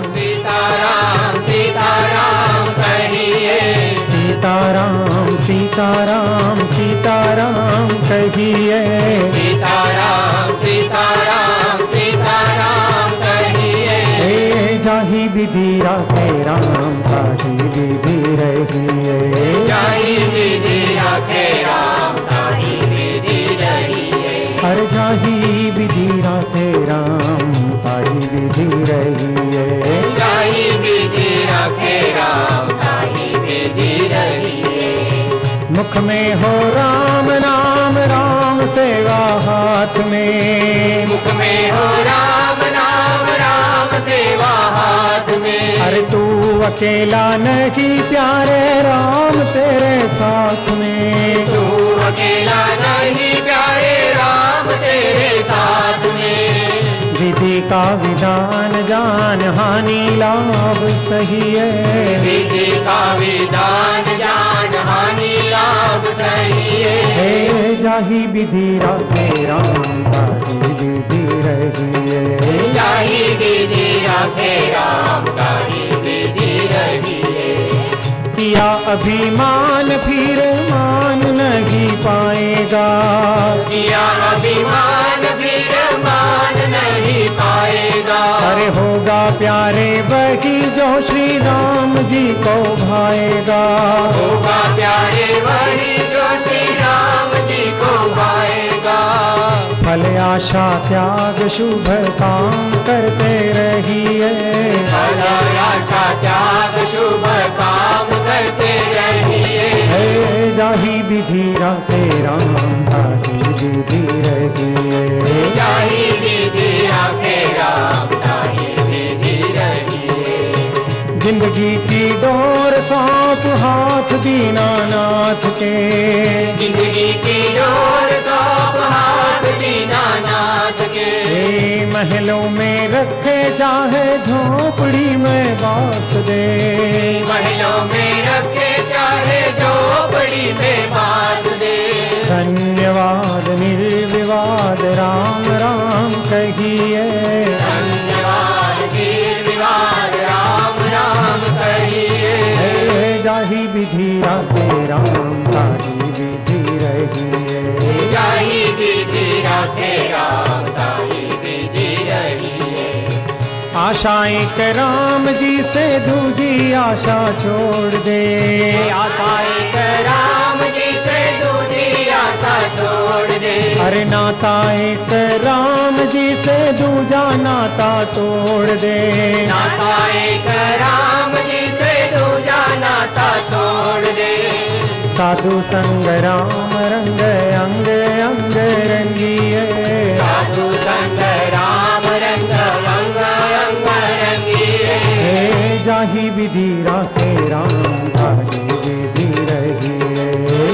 सीताराम सीताराम कहिए, सीताराम सीताराम सीताराम कहिए, सीताराम सीताराम सीताराम कहिए। हे जाहि विधि राखे राम ताहि विधि रहिए, जाहि विधि राखे राम ताहि विधि रहिए। हर जाहि विधि राखे राम ताहि विधि रहिए, जाहि विधि राखे राम ताहि विधि रहिए। मुख में हो राम नाम राम सेवा हाथ में, मुख में हो राम नाम राम सेवा हाथ में। अरे तू अकेला नहीं प्यारे राम तेरे साथ में, तू अकेला नहीं प्यारे राम तेरे साथ में। विधि का विधान जान हानि लाभ सही है, विधि का विधान जान हानि लाभ सही है। हे जाहि विधि राखे राम ताहि विधि रहिए, जाहि विधि राखे राम ताहि विधि रहिए। किया अभिमान फिर मान नहीं पाएगा, किया अभिमान फिर मान नहीं पाएगा। अरे होगा प्यारे वही जो श्री राम जी को भाएगा, होगा प्यारे वही जो श्री राम जी को भाएगा। फल आशा त्याग शुभ काम करते रहिए, फल आशा त्याग शुभ काम करते रहिए। हे जाहि विधि राखे राम ताहि विधि रहिए, जाहि विधि राखे राम ताहि विधि रहिए। जिंदगी की डोर सौंप हाथ दीनानाथ के, जिंदगी की डोर सौंप हाथ दीनानाथ के। हे महलों में रखे चाहे झोपड़ी में बास दे, महलों में रखे चाहे झोपड़ी में बास दे। धन्यवाद निर्विवाद राम राम कहिए, धन्यवाद निर्विवाद राम राम कहिए। हे जाहि विधि राखे राम ताहि विधि रहिए, जाहि विधि राखे राम ताहि विधि रहिए। आशाएं कर राम जी से दूजी आशा छोड़ दे, आशाएं कर राम जी से दूजी आशा छोड़ दे। अरे नाता एक राम जी से दूजा नाता तोड़ दे, नाता एक राम जी से दूजा नाता छोड़ दे। साधु संग राम रंग अंग अंग रंगिए, साधु संग राम रंग अंग अंग रंगिए। हे जाहि विधि राखे राम ताहि विधि रहिए,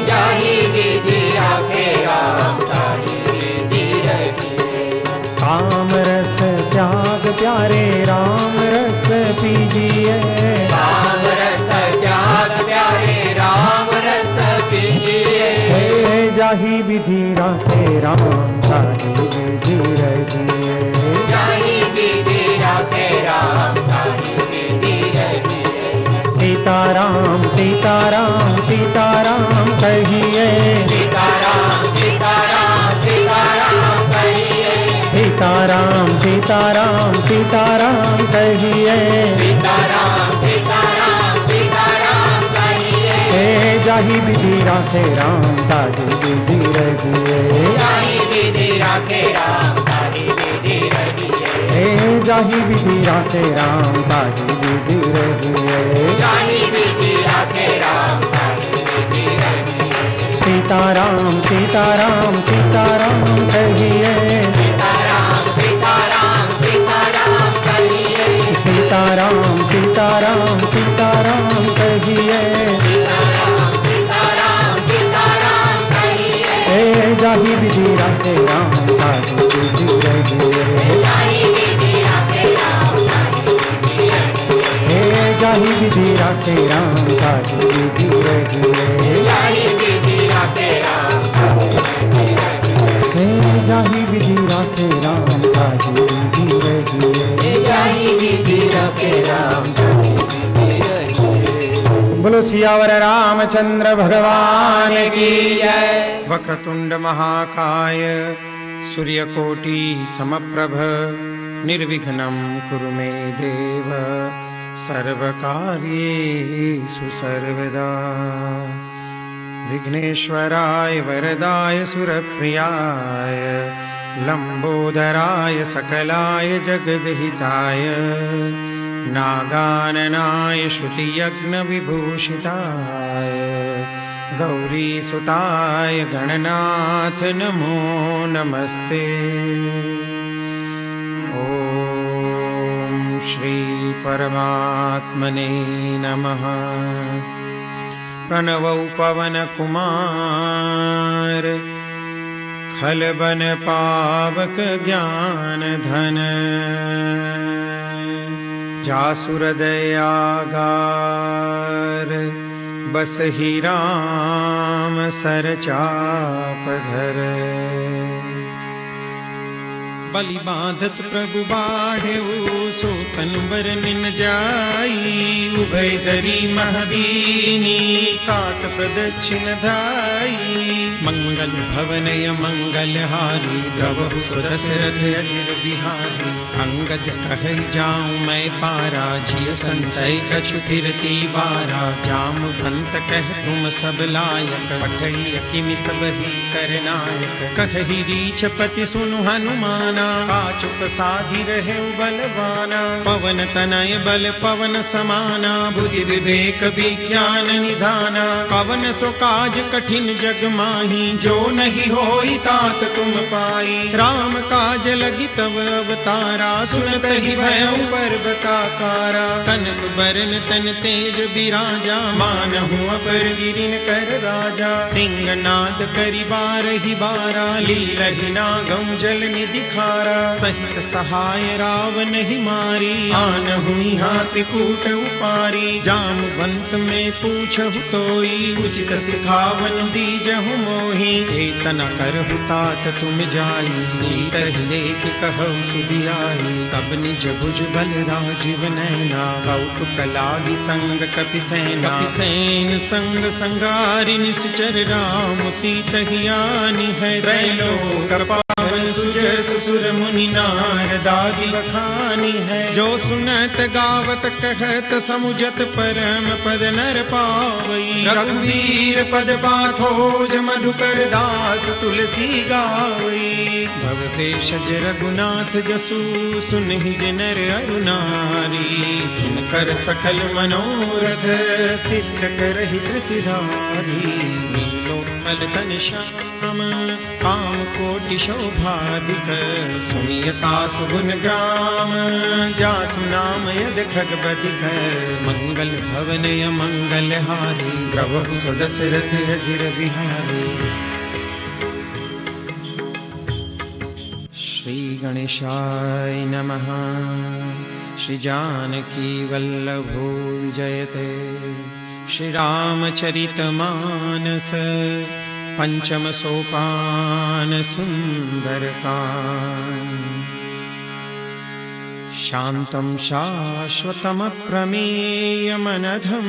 जाहि विधि राखे राम ताहि विधि रहिए। काम रस त्याग प्यारे राम रस पीजिए, काम रस त्याग प्यारे राम रस पीजिए। हे जाहि विधि राखे राम ताहि विधि रहिए, जाहि विधि राखे राम ताहि विधि रहिए। सीताराम सीताराम सीताराम कहिए, सीताराम सीताराम सीताराम कहिए। सीताराम सीताराम सीताराम कहिए, सीताराम सीताराम सीताराम कहिए। हे जाहि विधि राखे राम ताहि विधि रहिए, जाहि विधि राखे राम ताहि विधि रहिए। हे जाहि विधि राखे राम ताहि विधि रहिए, जाहि विधि राखे राम ताहि विधि रहिए। सीताराम सीताराम सीताराम कहिए, सीताराम सीताराम सीताराम कहिए। सीताराम सीताराम सीताराम कहिए, सीताराम सीताराम सीताराम कहिए। हे जाहि विधि राखे राम ताहि विधि रहिए, जाहि विधि राखे राम ताहि विधि रहिए। हे जाहि विधि राखे राम ताहि विधि रहिए, जाहि विधि राखे राम ताहि विधि रहिए। हे जाहि विधि राखे राम ताहि विधि रहिए, जाहि विधि बोलो सियावर रामचंद्र भगवान की जय। वक्रतुंड महाकाय सूर्यकोटि समप्रभ निर्विघ्नं कुरु मे देव सर्वकार्येषु सर्वदा। विघ्नेश्वराय वरदाय सुरप्रियाय लंबोदराय सकलाय जगद्हिताय नागाननाय श्रुतियज्ञविभूषिताय गौरीसुताय गणनाथ नमो नमस्ते। ॐ श्री परमात्मने नमः। प्रणवौ पवन कुमार खलबन पावक ज्ञान धन जासुर दयागार बसहि राम सरचापधर। बलि बांधत प्रभु बाढ़ेऊ सोतन बरनिन जाई उभय दरी महदीनी सात प्रदक्षिण धाई। मंगल भवनय मंगलहारी द्रवहु सुदशरथ अजिर बिहारी। अंगद कहै जाऊं मैं पारा जिय संशय कछु फिरती बारा। जामवंत कह तुम सब लायक पठई किमि सब ही करनायक। कहहि रीछपति सुनु हनुमाना काचुक साधि रहे बलवाना। पवन तनय बल पवन समाना बुद्धि विवेक विज्ञान निधाना। पवन सो काज कठिन जग माही जो नहीं होई तात तुम पाई। राम काज लगी तब अवतारा सुनत ही भयउ पर्वताकारा। तनक बरन तन तेज बिराजा मानहु अपर गिरिन कर राजा। सिंहनाद करि बारहि बारा लीलहि नागम जल निधि खारा। सहित सहाय रावण ही मारी आनहु हाथ कूट उपारी। जामवंत में पूछहु तोई उचित सिखावन दीजहु मोहि। एतना करहु तात तुम जाई सीतहि देख कहु सुधियाई। तब निज भुज बल राजीव नैना कौतुक लागी संग कपिसेना। कपिसेन संग संगारि निश्चर राम सीतहि आनी है। त्रैलोक पावन सुजस सुर मुनि नारदादि बखानी है। जो सुनत गावत कहत समुझत परम पद नर पावई। रघुवीर पद पाथोज मधुकर दास तुलसी गावई। भव भेषज रघुनाथ जसु सुनहि जिनर अरु नारी। जिनकर सकल मनोरथ सिद्ध करहि त्रिसिधारी। नीलोत्पल तन श्याम काम कोटि शोभाधिक। सुनियता सुगुन ग्राम जासु नाम यद खगपतिक। मंगल भवनय मंगलहारी द्रवहु सुदशरथ अजिर बिहारी। श्री गणेशाय नमः। श्री जानकी वल्लभो विजयते। श्री रामचरितमानस पंचम सोपान सुंदरकांड। शांतं शाश्वतमप्रमेयमनघं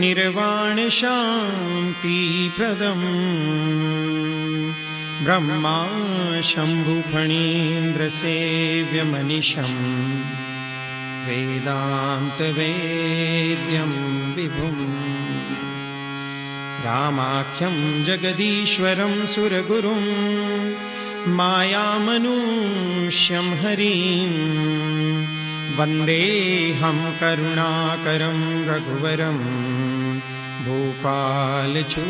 निर्वाण शांति प्रदम्। ब्रह्मा शंभु फणीन्द्र सेव्य मनीषं वेदांत वेद्यं विभुम्। रामाख्यं जगदीश्वरं सुरगुरुं मायामनुष्यं हरिं। वन्देऽहं करुणाकरं रघुवरं भूपालचूडामणिम्।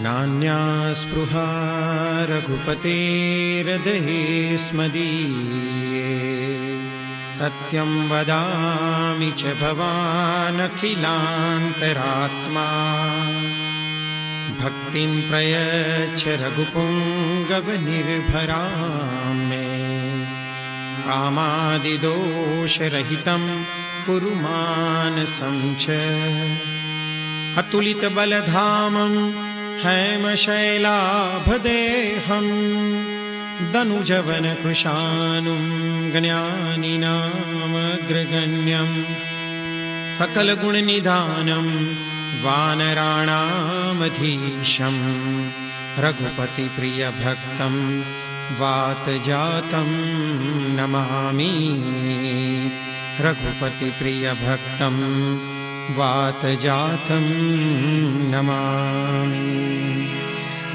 नान्या स्पृहा रघुपतेर्हृदये स्मदीये। सत्यं वदामि च भवानखिलान्तरात्मा। भक्तिं प्रयच्छ रघुपुङ्गवनिर्भरां मे। कामादिदोषरहितं कुरु मानसं च। अतुलितबलधामं हेमशैलाभदेहं दनुजवन कृशानुं ज्ञानिनामग्रगण्यं सकलगुणनिधानं वानराणामधीशं रघुपतिप्रियभक्तं वातजातं नमामि। रघुपतिप्रियभक्तं वातजातं नमामि।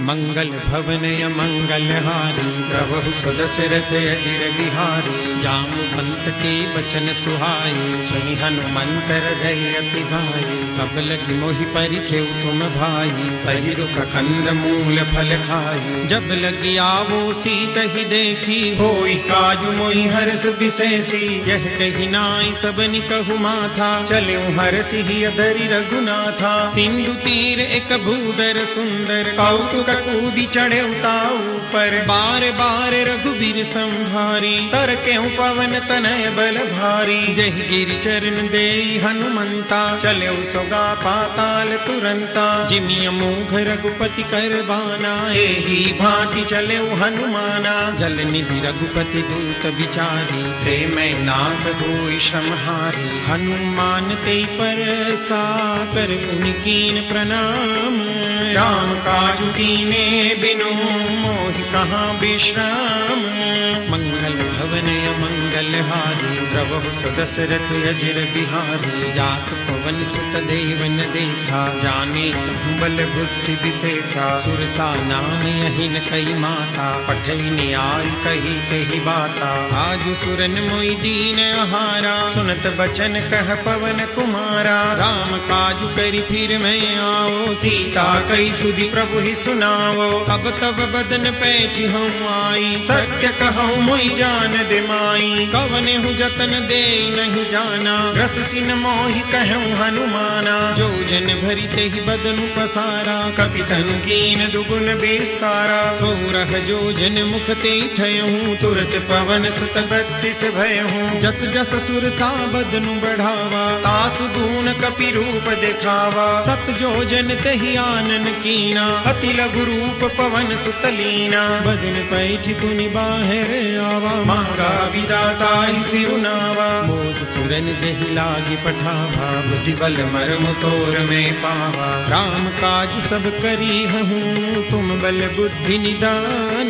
मंगल भवनय मंगलहारी प्रभु सुदशरथ अजिर बिहारी। जामवंत के बचन सुहाए सुनि हनुमंत हृदय अति भाई। तब लगी मोहि परिखेउ तुम भाई सही रुख कंद मूल फल खाई। जब लगी आवो सीत ही देखी होई काजु मोहि हर्ष विशेषी। यह कही नाई सबनि कहु माथा चले हर्षि ही अधरि रघुनाथा। सिंधु तीर एक भूदर सुंदर कौतुक कूदी चढ़े उताऊ पर। बार बार रघुबीर संभारी तर क्यों पवन तनय बल भारी। जय गिरि चरण देई हनुमंता चले सोगा पाताल तुरंता। जिमिय मोघ रघुपति कर बाना एही भांति चले हनुमाना। जल निधि रघुपति दूत विचारी प्रेम नाथ होई श्रमहारी। हनुमान ते पर साकर पुनि कीन प्रणाम। राम काज कीने बिनु मोहि कहाँ विश्राम। मंगल भवनय मंगलहारी प्रभु सुदशरथ अजिर बिहारी। जात पवन सुत देवन देखा जाने तुम बल बुद्धि विशेषा। सुरसा नाम यही न कई माता पठई न्याय कही कही बाता। आज सुरन मोहि दीन आहारा सुनत बचन कह पवन कुमारा। राम काज करि फिर मैं आओ सीता कई सुधि प्रभु ही सुनाओ। अब तब बदन पैठी हूँ आई सत्य कहूँ मोहि जान दे माई। कवने हूँ जतन दे नहीं जाना रस सिन मोहि कहूँ हनुमाना। जो जन भरी ते ही बदनु पसारा कपितन कीन दुगुन विस्तारा। सोरह जो जन मुख ते ठयहूँ तुरत पवन सुत 32 भयहूँ। जस जस सुरसा बदनु बढ़ावा तासु दून कपि रूप दिखावा। सत जो जन तहि आनन कीना अति लघु रूप पवन सुतलीना। बदन पैठी पुनि बाहर आवा मांगा विदाता ही सिरुनावा। मोद सुरन जहि लागी पठावा बुद्धि बल मरम तोर में पावा। राम काज सब करी हूँ तुम बल बुद्धि निदान।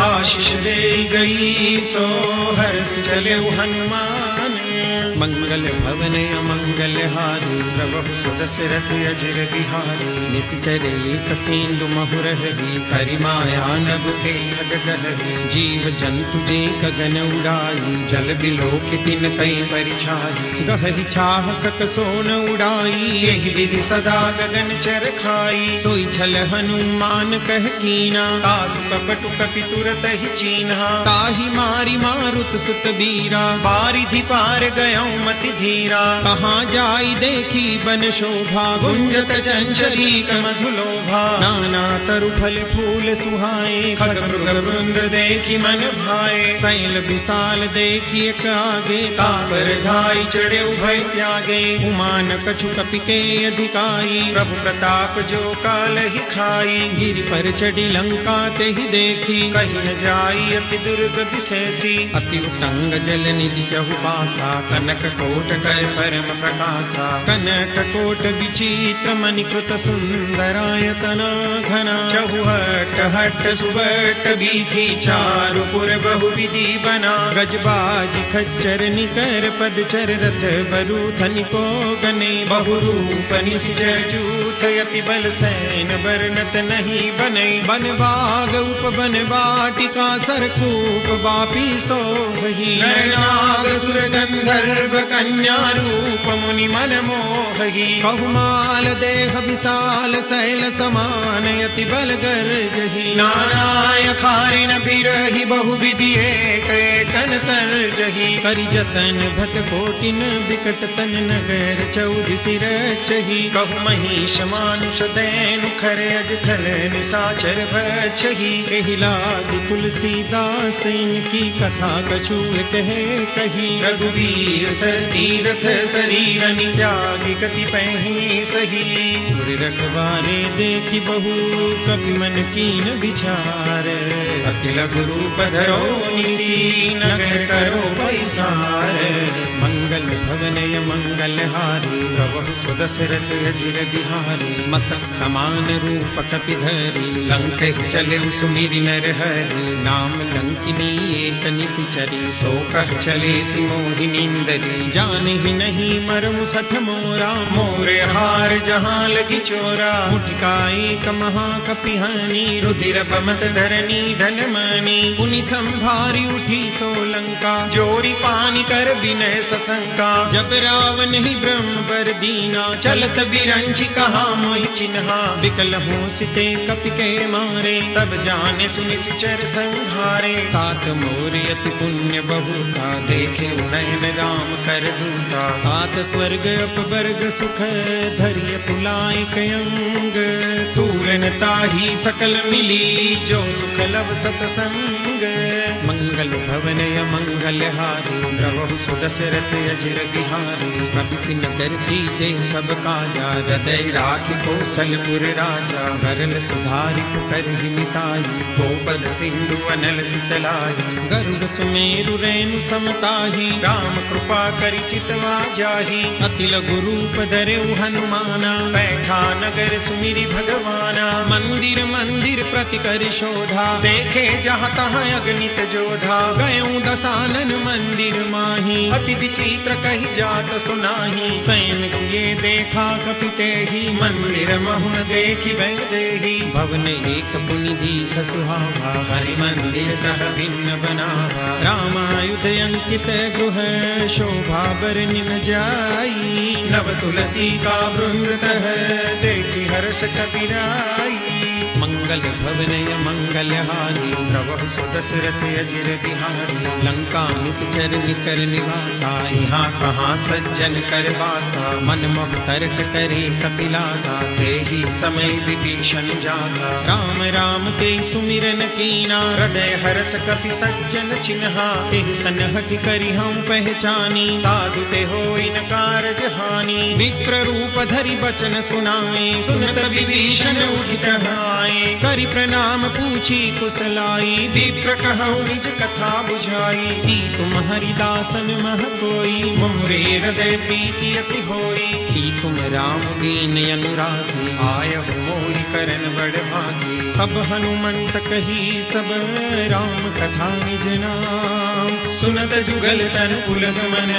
आशीष दे गई सो हर्ष चले हनुमान। मंगल भवनय मंगलहारी प्रभु सुदशरथ अजिर बिहारी। निश्चर एक सिंधु महुरहरी करिमाया नभ के खगगहरी। जीव जंतु जे गगन उड़ाई जल बिलोक तिन कई परिछाई। गहरी छाह सक सोन उड़ाई यही विधि सदा गगन चर खाई। सोई छल हनुमान कह कीना तासु कपटु कपि तुरत ही चीन्हा। ताहि मारी मारुत सुत बीरा बारिधि पार गया मति धीरा। कहाँ जाई देखी बन शोभा गुंजत चंचली मधुलोभा। नाना तरु फल फूल सुहाए खग मृग वृंद देखी मन भाए। शैल विशाल देखी एक आगे तापर धाई चढ़े उभय त्यागे। उमान कछु कपि के अधिकाई प्रभु प्रताप जो काल ही खाई। गिरि पर चढ़ी लंका ते ही देखी कहीं न जाई अति दुर्ग विशेषी। अति उतंग जल निधि चहुबासा कनक कोट कर परम प्रकाशा। कनक कोट विचित्र मणिकृत सुंदरायतना घना। चहुहट हट सुबट बीथी चारु पुर बहु विधि बना। गजबाज खच्चर निकर पदचर रथ बरु धनिको गने। बहुरूप निश्चर जूथ यति बल सैन बरनत नहीं बने। बन बाग उपवन वाटिका सरकूप बापी सोहि। नर नाग सुर गंधर्व कन्या रूप मुनि मन मोहि। बहुमाल देह विशाल शैल समान यति बल गर्जहि। नाराय खारिन बिरहि बहु विधि एक एकन तर्जहि। करि जतन भट कोटिन बिकट तन नगर 14 सिर चहि। कहु महिष मानुष दैनु खर अज खल निसाचर भक्षहि। एहि लागी तुलसीदास इनकी कथा कछु कहे कही। रघुवीर सर तीरथ शरीरनि त्यागी कति पहि सही। गुर रखवारे देखी बहु कपि मन कीन विचार। अति लघु रूप धरो निसी नगर करो पैसार। मंगल भवनय मंगल हारी प्रभु सुदशरथ अजिर बिहारी। मसक समान रूप कपि धरी लंक चले सुमिरि नर हरि। नाम लंकिनी एक निशिचरी सो कह चले सि मोहिनींदरी। जान ही नहीं मरम सठ मोरा मोरे हार जहाँ लगी चोरा। मुठका एक महाकपिहानी रुधिर बमत धरनी ढल मानी। पुनि संभारी उठी सोलंका जोरी पानी कर विनय सशंका। जब रावण ही ब्रह्म बर दीना चलत बिरंची कहा मोहि चिन्हा। विकल हो सिते कपि के मारे तब जाने सुनि सिचर संहारे। तात मोर अति पुण्य बहुता देखे नयन राम कर दूता। तात स्वर्ग अपवर्ग सुख धरिय तुलायक अंग। तूलन ताही सकल मिली जो सुख लव सतसंग। मंगल भवनय मंगल हारी प्रभु सुदशरथ अजिर बिहारी। कपि नगर कीजे सब काजा हृदय राखि कौशलपुर राजा। गरल सुधारि पुकरहि मिताई गोपद सिंधु अनल सितलाई। गरुड़ सुमेरु रेणु समताही राम कृपा करि चितवा जाहि। अति लघु रूप धरेउ हनुमाना बैठा नगर सुमिरि भगवाना। मंदिर मंदिर प्रति करि शोधा देखे जहाँ तहाँ अगणित जोधा। गयऊँ दसानन मंदिर माही अति विचित्र कही जात सुनाही। सैन किए देखा कपिते ही मंदिर महुन देखी बैदेही। भवन एक पुनि दीख सुहावा हरि मंदिर तह भिन्न बनावा। रामायुध अंकित गृह शोभा बरनि न जाई। नव तुलसी का वृंद तह देखी हर्ष कपिराई। मंगल भवनय मंगल हारी प्रभु सुदशरथ अजिर बिहारी। लंका निश्चर निकर निवासा यहाँ कहाँ सज्जन कर बासा। मन मोह तर्क करे कपिलागा तेहि समय विभीषण जागा। राम राम ते सुमिरन कीना हृदय हर्ष कपि सज्जन चिन्हा। तेहि सनहठ करि हम पहचानी साधु ते होई न कारज हानि। विप्र रूप धरि बचन सुनाए सुनत विभीषण उठित आए। करि प्रणाम पूछी कुशलाई विप्र कहु निज कथा बुझाई। की तुम हरिदासन मह कोई मोरे हृदय प्रीति अति होई। की तुम राम दीन अनुरागी आयहु मोहि करन बड़ भागी। तब हनुमंत कही सब राम कथा निज नाम। सुनत जुगल तन पुलक मन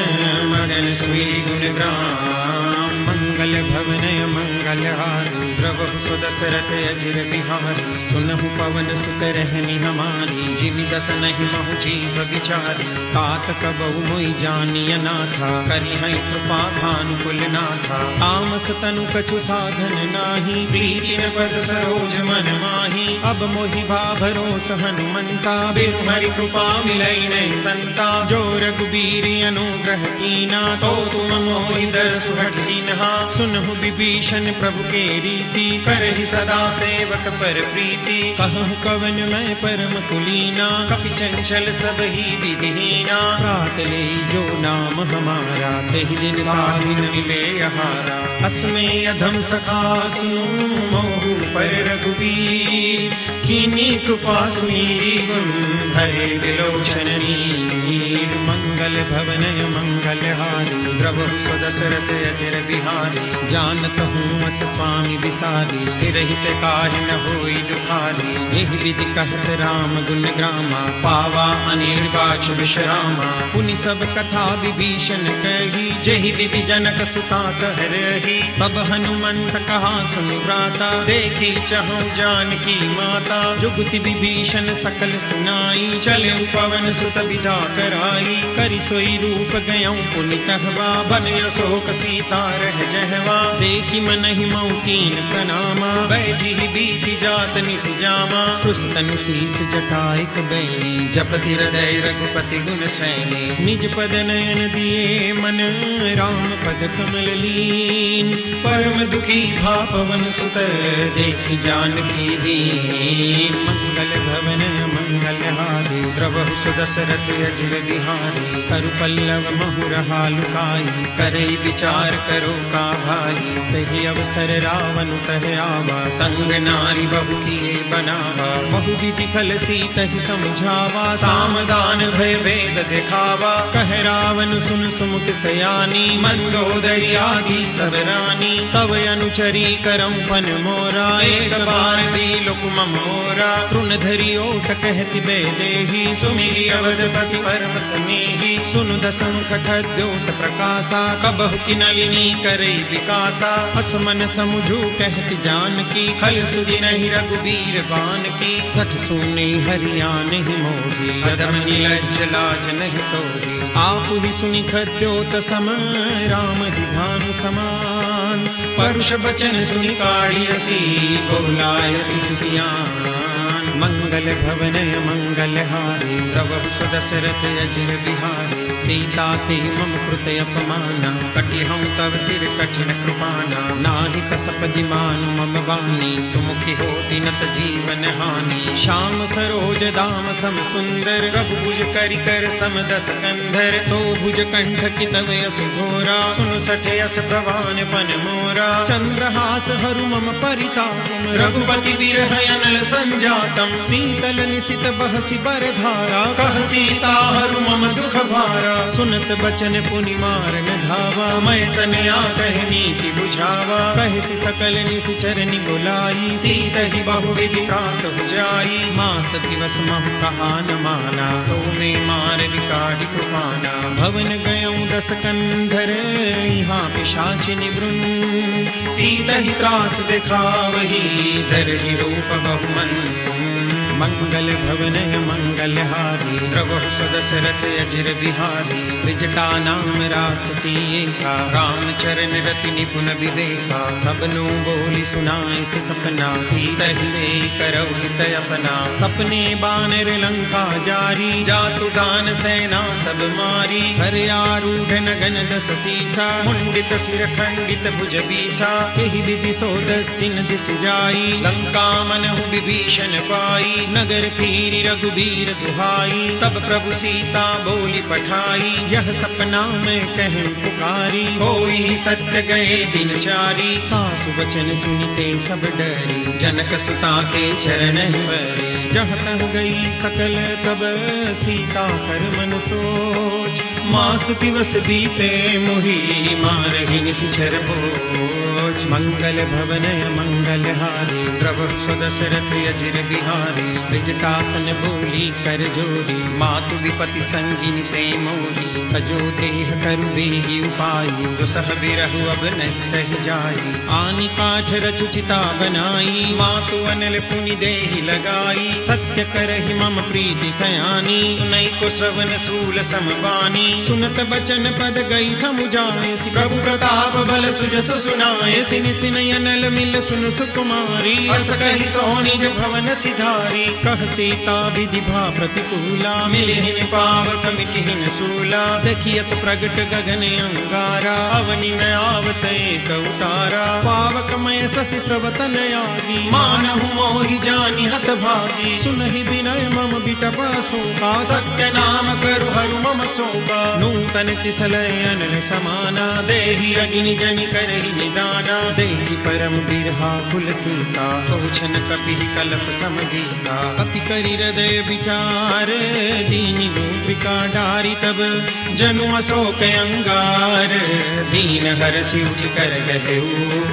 मगन सुई गुण ग्राम। मंगल भवनय मंगल हारी प्रभु सुदशरथ अजिर बिहारी। सुनहु पवन सुत रहनी हमारी जिमि दस नहीं महु जीव बिचारी। तात कबहु मोहि जानिय नाथा करिहै कृपा भानुकुल नाथा। तामस तनु कछु साधन नाही प्रीति न पद सरोज मन माही। अब मोहि भा भरोस हनुमंता बिनु हरि कृपा मिलै नहीं संता। जो रघुबीर अनुग्रह कीना तो तुम मोहि दरसु हठीनहा। सुनहु विभीषण प्रभु के रीति करहि सदा सेवक पर प्रीति। कहु कवन मैं परम कुलीना कपि चंचल सब ही विधिहीना। रात ले जो नाम हमारा तेहि दिन ताहि न मिले आहारा। अस्मे अधम सखा सुनो मोहु पर रघुबीर। कीनी कृपा सुमीरी गुण हरे विलोचन नीर। मंगल भवनय मंगल हारी प्रभु सुदशरथ अजिर बिहारी। जानत हूँ अस स्वामी विसारी तिरहित काहि न होई दुखारी। एहि विधि कहत राम गुण ग्रामा पावा अनिर्वाच विश्रामा। पुनि सब कथा विभीषण कही जेहि विधि जनक सुता कह रही। तब हनुमंत कहा सुन भ्राता देखी चहु जानकी माता। जुगति विभीषण सकल सुनाई चले पवन सुत विदा कराई। करि सोई रूप गयऊँ पुनि तहवा बन अशोक सीता रह जहवा। देखी मन नहीं मौकीन प्रणामा, बैठी ही बीती जात निस जामा, पुस्तनु शीस जटाइक बैली, जपति हृदय रघुपति गुण शैली, निज पद नयन दिए मन, राम पद कमल लीन, परम दुखी भा पवन सुत, देखि जानकी दीन, मंगल भवन मंगल हारी, द्रवहु सुदशरथ अजिर बिहारी, करु पल्लव महुरहा लुकाई, करई विचार करो का भाई, तहि अवसर रावण तह आवा, संग नारी बहु किए बनावा, बहु विधि खल सीतहि समझावा, सामदान भय वेद दिखावा, कह रावण सुन सुमुख सयानी, मंदोदरी आदि सब रानी, तव अनुचरी करऊं पन मोरा, एक बार भी लुक मम मोरा, तृण धरी ओट कहति बेदेही, सुमिरि अवधपति परम स्नेही, सुनु दसमुख खद्योत प्रकाशा, कबहु की नलिनी करई विकासा, असमन समुझू कहति जानकी, खल सुधि नहीं रघुबीर बान की, सठ सुनी हरियाण ही मोही, अधम निलज्ज लाज नहीं तोही, आप ही सुनि खद्योत सम, राम ही भानु समान, परुष बचन सुनि काढ़ियसी, बोलायति सियान, मंगल भवन मंगल हारी, द्रवहु सुदशरथ अजिर बिहारी, सीता ते मम कृत अपमाना, कटिहऊँ तव सिर कठिन कृपाना, नाहि कसपदि मानु मम वाणी, सुमुखी होति नत जीवन हानि, श्याम सरोज दाम सम सुंदर, रघुभुज करि कर सम दस कंधर, सो भुज कंठ की तव यस घोरा, सुनु सठ यस प्रवान पन मोरा, चंद्रहास हरु मम परिताप, रघुपति विरह अनल संजातम, शीतल निशित बहसी बरधारा, कह सीता हरु मम दुख भारा, सुनत बचन पुनि मारन धावा, मैं तनया कह नीति बुझावा, कहसी सकल निशिचर बुलाई, सीत ही बहुविधि त्रास हो जाई, मास दिवस महु कहा न माना, तो में मार विकाटि कृपाना, भवन गयऊँ दस कंधर, यहाँ पिशाच निवृन, सीत ही त्रास दिखावही, धरहि रूप बहुमन, मंगल भवन मंगल हारी, द्रवहु सुदशरथ अजिर बिहारी, त्रिजटा नाम राक्षसी एका, राम चरण रति निपुण विवेका, सबनु बोली सुनाए से सपना, सीतहि से करौ हित अपना, सपने बानर लंका जारी, जातु दान सेना सब मारी, हर आरूढ़ नगन दस सीसा, मुंडित सिर खंडित भुज बीसा, एहि विधि सो दस्सिन दिस जाई, लंका मनहु विभीषण पाई, नगर फिरी रघुबीर दुहाई, तब प्रभु सीता बोली पठाई, यह सपना मैं कहूँ पुकारी, होई सत्य गए दिन चारी, तासु वचन सुनिते सब डरी, जनक सुता के चरण बरे, जहाँ तह गई सकल तब सीता कर मन सोच, मास दिवस बीते मोही मारहि निशिचर बोझ, मंगल भवन मंगल हारी, द्रवहु सुदशरथ अजिर बिहारी, त्रिजटासन बोली कर जोरी, मातु विपति संगिनी ते मोरी, तजो देह करु बेगी उपाई, दुसह बिरहु अब नहीं सह जाई, आनि काठ रचु चिता बनाई, मातु अनल पुनि देहि लगाई, सत्य करहि मम प्रीति सयानी, सुनई को श्रवण सूल समबानी, सुनत बचन पद गई समुझाए, प्रभु प्रताप बल सुजस सुनाए, सिनि सिनय अनल मिल सुनु सुकुमारी, अस कहि सोनिज भवन सिधारी, कह सीता विधि भा प्रतिकूला, मिलिहिन पावक मिटिहिन सूला, देखियत प्रगट गगन अंगारा, अवनि न आवत एक उतारा, पावक मय शशि स्रवतन आदि, मानहु मोहि जानि हत भागी, सुनहि विनय मम बिटप शोका, सत्य नाम करु हरु मम शोका, नूतन किसलय अनल समाना, देहि अग्नि जनि करहि निदाना, देहि परम बिरहा कुल सीता, सोचन कपिहि कलप समगीता, कपि करि हृदय विचार, दीनि मूत्रिका डारी, तब जनु अशोक अंगार, दीन हरषि उठि कर गहेऊ,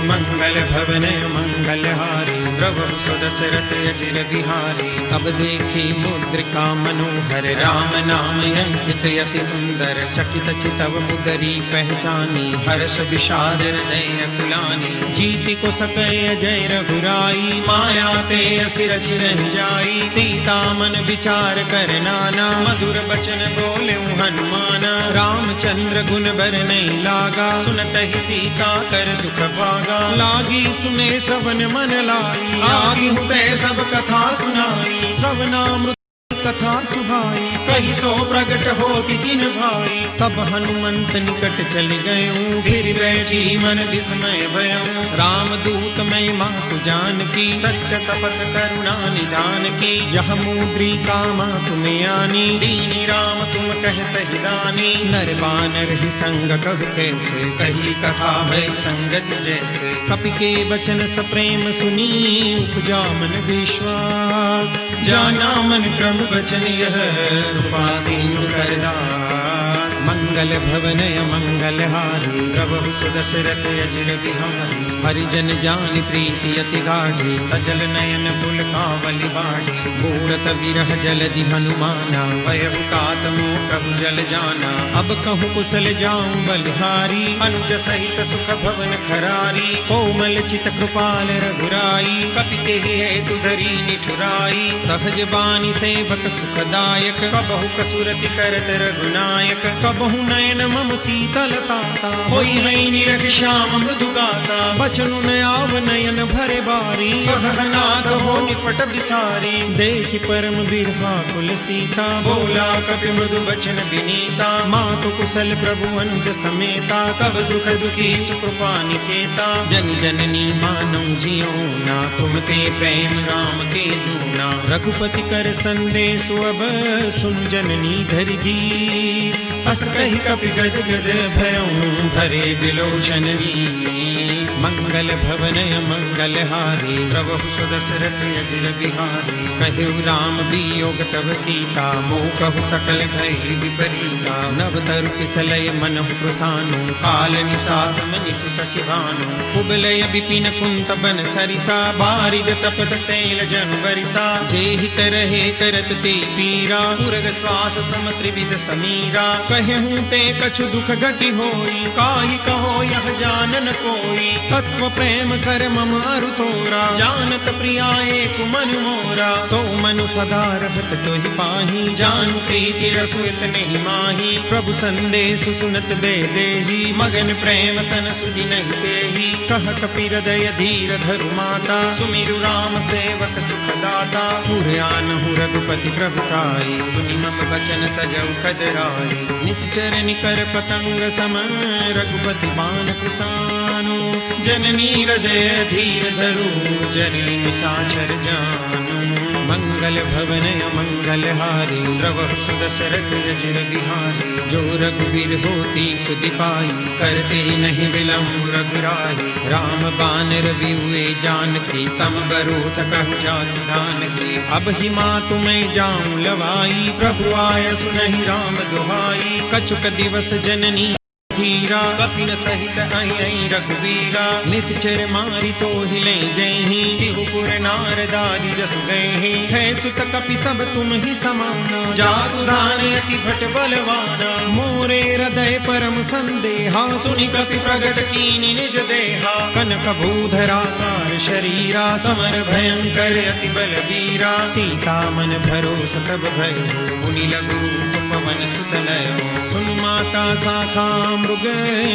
मंगल भवन मंगल हारी, द्रवहु सुदशरथ अजिर बिहारी, बलिहारी। अब देखी मुद्रिका मनोहर राम नाम अंकित अति सुंदर। चकित चितव मुदरी पहचानी हर्ष विषाद हृदय अकुलानी। जीति को सकय अजय रघुराई माया ते असि रचि नहीं जाई। सीता मन विचार कर नाना मधुर बचन बोले हनुमान। रामचंद्र गुण बर नहीं लागा सुनत ही सीता कर दुख भागा। लागी सुने श्रवण मन लाई आगी हुते सब कथा सुनाई। श्रवणामृत कथा सुहाई कही सो प्रगट होती किन भाई। तब हनुमंत निकट चल गए फिर बैठी मन विस्मय भयऊ। राम दूत मैं मातु जान की सत्य शपथ करुणा निधान की। यह मुद्रिका मातु में आनी दीनी राम तुम कह सहिदानी। नर बानर ही संग कहु कैसे कही कथा भय संगत जैसे। कपि के वचन सप्रेम सुनी उपजा मन विश्वास। जाना मन क्रम वचन यह कृपा सिंधु करदास। मंगल भवनय मंगल हारी प्रभु सुदशरथ अजिर बिहारी। हरिजन जान प्रीति अति गाढ़ी सजल नयन पुलकावली बाढ़ी। मूढ़त विरह जलधि हनुमाना भयहुतात मोह जल जाना। अब कहूँ कुशल जाऊं बलिहारी अनुज सहित सुख भवन खरारी। कोमल चित कृपाल रघुराई कपिते हेतु धरी निठुराई। सहज बानी सेवक सुखदायक कबहु कसुरति करत रघुनायक। कबहु नयन मम शीतलता होई है निरख श्याम मृदु गाता। बचनु न आव नयन भरे बारी कहनाथ हो निपट बिसारी। देखि परम बिरहा कुल सीता बोला कपि मृदु बचन विनीता। मातु कुशल प्रभु अनुज समेता कब दुख दुखी सुकृपा निकेता। जन जननी मानौ जियो ना तुम ते प्रेम राम के दूना। रघुपति कर संदेश अब सुन जननी धरि धीर। अस कहि कपि गद गद भयऊ भरे विलोचन वीर। मंगल भवनय मंगल हारी प्रभु सुदशरथ अजिर बिहारी। कहु राम वियोग तब सीता मोह कहु सकल भय विपरीता। नव तरु किसलय मनहु प्रसानु काल निसास मनिसि शशि भानु। कुबलय विपिन कुंत बन सरिसा बारिज तपत तैल जन बरिसा। जेहि तरहे करत ते पीरा पुरग श्वास सम त्रिविध समीरा। कहूँ ते कछु दुख घटि होई काहि कहो यह जानन कोई। तत्व प्रेम कर मम अरु तोरा जानत प्रिया एक मन मोरा। सो मनु सदा रहत तोहि पाही जानु प्रीति रसु इतने माही। प्रभु संदेश सुनत बेदेही मगन प्रेम तन सुधि नहीं देही। कह कपि हृदय धीर धरु माता सुमिरु राम सेवक सुखदाता। पुरयानहु रघुपति प्रभुताई सुनि मम वचन तजौ कदराई। निश्चर निकर पतंग सम रघुपति बाण कुसानु। जननी हृदय धीर धरु जननी निशाचर जानु। मंगल भवनय मंगल हारी प्रभु सुदशरथ अजिर बिहारी। जो रघुवीर होती सुधि पाई करते नहीं विलम्ब रघुराई। राम बानर बिहुए जानकी तम बरूथ कहु जाति जानकी। अब ही मातु मैं जाऊं लवाई प्रभु आय सुनहि राम दुहाई। कछुक दिवस जननी धीरा कपिन सहित आई रघुवीरा। निश्चर मारी तो हिले जयहि तिहुपुर नारदारी जसु गए। है सुत कपि सब तुम ही समाना जातु धान अति भट बलवाना। मोरे हृदय परम संदेहा सुनि कपि प्रगट कीनि निज देहा। कनक भूधराकार शरीरा समर भयंकर अति बलवीरा। सीता मन भरोस तब भयो मुनि लघु पवन सुत लयो। सुन माता शाखा मृग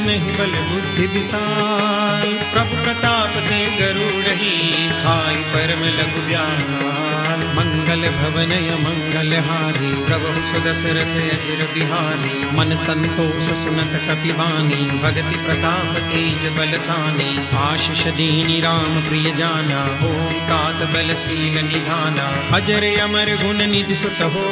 नहीं बल बुद्धि विशाल। प्रभु प्रताप दे गरुड़ही खाई परम लघु व्याल। मंगल भवनय मंगल हारी प्रभु सुदशरथ अजिर बिहारी। मन संतोष सुनत कपि वाणी भगति प्रताप तेज बलसानी। आशीष दीनी राम प्रिय जाना ओम तात बलशील निधाना। अजर अमर गुण निधि सुत हो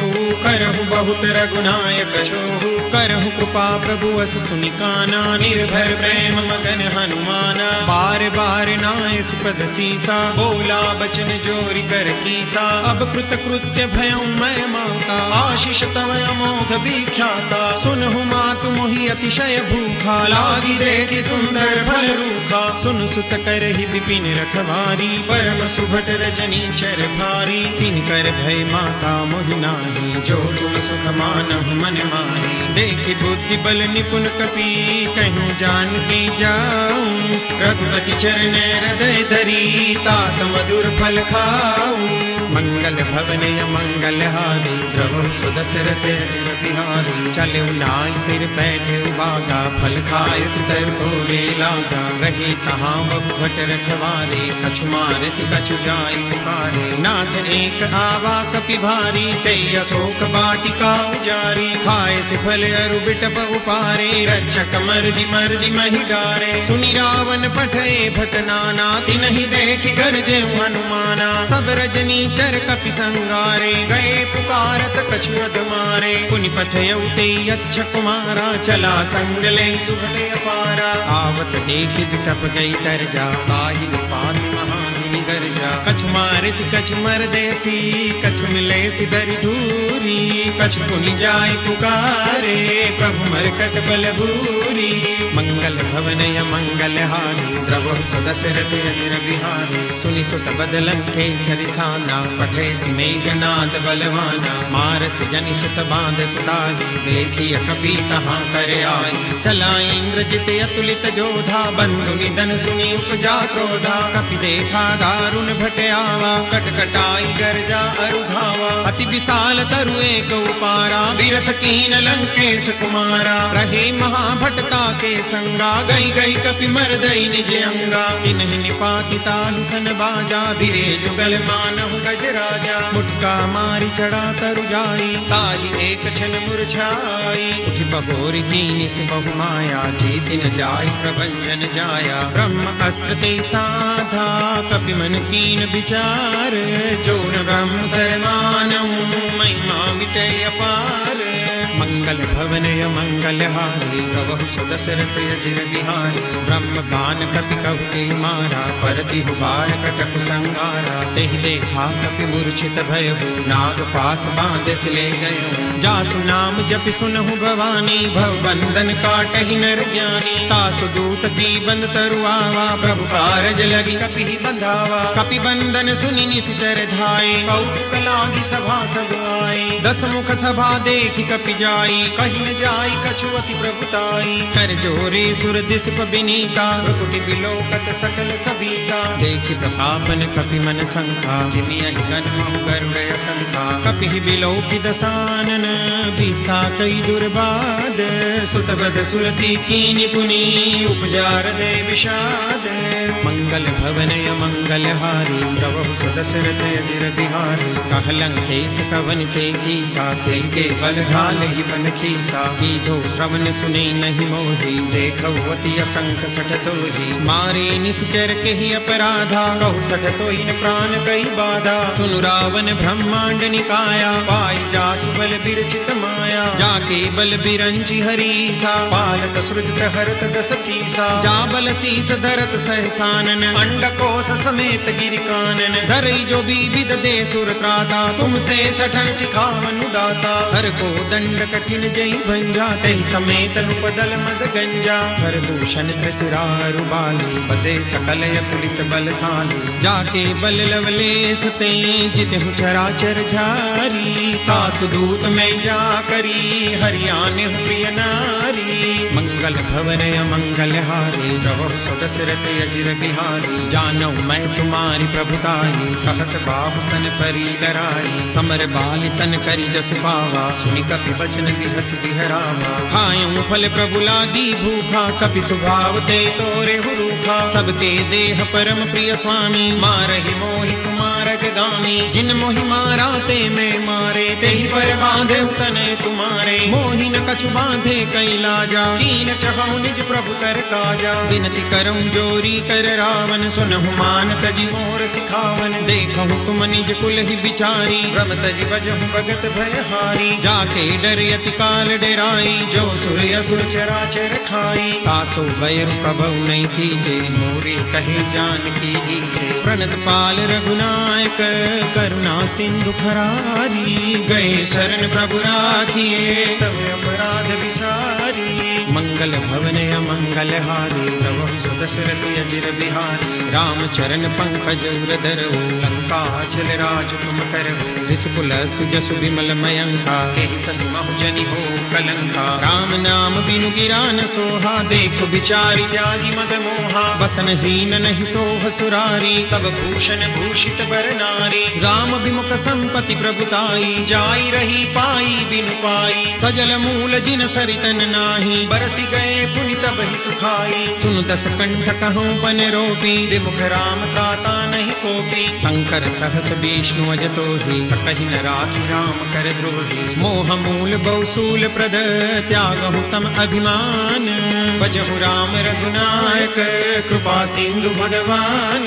करहु बहुत रघुनायक छोहु। करहु कृपा प्रभु अस सुनिकाना निर्भर प्रेम मगन हनुमाना। बार बार नाय सुपद सीसा बोला बचन जोरि कर कीसा। अब कृत कृत्य भयं मैं माता, आशीष तव अमोघ विख्याता। सुनहु मातु मोहि अतिशय भूखा, लागी देखि सुंदर फल रूखा। सुन सुत करहि विपिन रखवारी, परम सुभट रजनी चर भारी। तिनकर भय माता मोहि नाही, जो तुम सुख मानहु मन माही। देखि बुद्धि बल निपुण कपि, कहूँ जानकी जाऊं। रघुपति चरण हृदय धरी, तात मधुर फल खाऊं। मंगल भवन मंगल हारी, द्रवहु सुदशरथ अजिर बिहारी। चले नाय सिर बैठे बागा, फल खाए सितर तोरे लागा। रही तहाँ बहु भट रखवारे, कछु मारे से कछु जाय पुकारे। नाथ एक आवा कपि भारी, तेई अशोक वाटिका उजारी। खाए से फल अरु बिटप उपारे, रक्षक मर्दि महि डारे। सुनि रावण पठे भट नाना, तिनहि देखि गरजे हनुमाना। सब रजनी चर कपि संगारे, गए पुकारत कछु अध मारे। पुनि पठयउ तेई अच्छ कुमारा, चला संग ले सुभटे अपारा। आवत देखि बिटप गई तरजा, आहि पाति महामुनि गर्जा। कछु मारे सि कछु मर देसी, कछु मिले सि दरि धूरी। कछु पुनि जाय पुकारे, प्रभु मरकट बल भूरी। मंगल भवन मंगल हारी, द्रवहु सुदशरथ अजिर बिहारी। सुनि सुत बदलन केसरि साना, पठे सि मेघनाद बलवाना। मारस जनि सुत बांध सुताई, देखिय कपि कहाँ कर आई। चला इंद्रजित अतुलित जोधा, बंधु निधन सुनि उपजा क्रोधा। कपि देखा दारुण भट आवा, कटकटाई गर्जा अरु धावा। अति विशाल तरु एक उपारा, विरथ कीन लंकेश कुमारा। रहे महाभटता के संगा, गई गई कपि मर्दई निज अंगा। तिन्हि निपाति ताहि सन बाजा, धीरे जुगल मानहु गजराजा। मुटका मारी चढ़ा तरु जाई, ताहि एक क्षण मुरझाई। उठि बहोरि कीनि से बहु माया, जीति न जाय प्रभंजन जाया। ब्रह्म अस्त्र ते साधा, कपि मन कीन विचार। जो न ब्रह्म शरमानहु, महिमा मिटै अपार। मंगल भवन मंगल हारी, द्रवहु सुदशरथ अजिर बिहारी। ब्रह्म बान कपि कहु के मारा, परति बाण कटकु संगारा। तेहि देखा कपि मूर्छित भयहु, नाग पास बांधे से ले गयो। जासु नाम जपि सुनहु भवानी, भव बंधन काटहि नर ज्ञानी। तासु दूत की बंद तरु आवा, प्रभु कारज लगी कपि बंधावा। कपि बंधन सुनि निश्चर धाये, कौतुक लागी सभा सब आए। दस मुख सभा देखि कपि जाई, कहि न जाई कछु अति प्रभुताई। कर जोरे सुर दिसप बिनीता, भ्रुकुटि बिलोकत सकल सबीता। देखि प्रतापन कपि मन शंका, जिमियहि गन्महु गरुड़ असंका। कपि बिलोकि दसानन, बिसा कई दुर्बाद। सुतबद सुरति कीनि पुनि, उपजा हृदय विषाद। मंगल भवन मंगल हारी, द्रवहु सुदशरथ अजिर बिहारी। कह लंकेश कवन ते कीसा, के बल ढाल ही बन खीसा। कीधो श्रवण सुने नहीं मोही, देखहु अति असंख सठ तोही। मारे निश्चर के ही अपराधा, कहु सठ तोहि न प्राण कई बाधा। सुनु रावण ब्रह्मांड निकाया, पाई जासु बल बिरचित माया। जाके बल बिरंचि हरीसा, पालत सृजत हरत दस सीसा। जा बल शीस धरत सहसानन, अंडकोश समेत गिरि कानन। धरई जो विविध दे सुर त्राता, तुमसे सठन सिखावनु दाता। हर को दंड कठिन जई भंजा, तहि समेत नुपदल मद गंजा। हर दूषण त्रिशिरारु बाली, बदे सकल अतुलित बलशाली। जाके बल लवलेस ते, जितहु चराचर झारी। तासु दूत में जा करी, हरियाने प्रिय नारी। मंगल भवन मंगल हारी, द्रवहु सुदशरथ अजिर बिहारी। जानौ मैं तुम्हारी प्रभुताई, सहस बाहु सन परी डराई। समर बाल सन करी जसु पावा, सुनि कपि बचन बिहस बिहरावा। खायूं फल प्रभु लागी भूखा, कपि सुभाव ते तोरे हुरूखा। सबके देह परम प्रिय स्वामी, मारहि मोहि कुमार जगामी। जिन मोहि मारा ते मैं मारे, तेहि पर बांधे तने तुम्हारे। मोहि न कछु बांधे कई लाजा, कीन चहु निज प्रभु कर काजा। विनति करऊं जोरी कर रावण, सुनहु मान तजि मोर सिखावन। देखहु तुम निज कुल ही विचारी, रम तजि बजहु भगत भयहारी। जाके डर अति काल डेराई, जो सुर असुर चराचर खाई। तासो बैरु कबहु नहीं कीजे, मोरे कहे जानकी दीजे। प्रणत पाल रघुनायक, करुणा सिंधु खरारी। गए शरण प्रभु राखिए तब अपराध विसारी। मंगल भवन अमंगल हारी प्रभु दशरथ अजिर बिहारी। राम चरण पंकज उरधर लंका चल राज तुम कर। रिसपुलस्त जसु विमल मयंका एहि ससि महु जनि हो कलंका। राम नाम बिनु गिरा न सोहा देखो विचारि त्यागी मद मोहा। बसन हीन नहीं सोह सुरारी सब भूषण भूषित बर नारी। राम विमुख संपति प्रभुताई जाई रही पाई बिनु पाई। सजल मूल जिन सरितन नाही बरसि गए पुनि तब ही सुखाई। सुन दस कंठ कहूँ पन रोपी विमुख राम त्राता नहीं कोपी। शंकर सहस विष्णु अजतो ही सकहि न राखी राम कर द्रोही। मोह मूल बहुसूल प्रद त्यागहु तम अभिमान। भजहु राम रघुनायक कृपा सिंधु भगवान।